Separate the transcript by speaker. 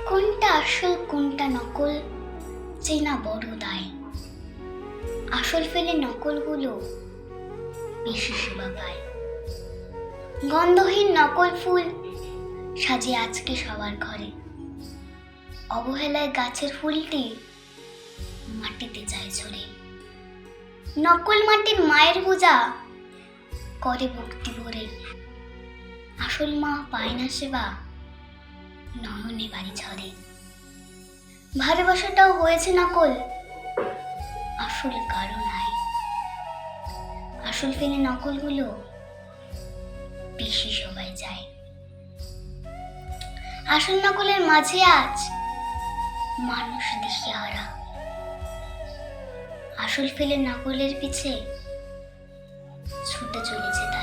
Speaker 1: কোনটা আসল কোনটা নকল চেনা বড় দায়। আসল ফেলে নকলগুলো বেশি শোভা পায়। গন্ধহীন নকল ফুল সাজে আজকে সবার ঘরে। অবহেলায় গাছের ফুলটি মাটিতে যায় ঝরে। নকল মাটির মায়ের পূজা করে ভক্তি ভরে। আসল মা পায় না সেবা, নয়নে বাড়ি ঝরে। ভালোবাসাটাও হয়েছে নকল, আসল কারো নাই। আসল ফেলে নকলগুলো বেশি সবাই যায়। আসল নকলের মাঝে আজ মানুষ দিশেহারা। আসল ফেলে নকলের পিছে ছুটে চলেছে তারা।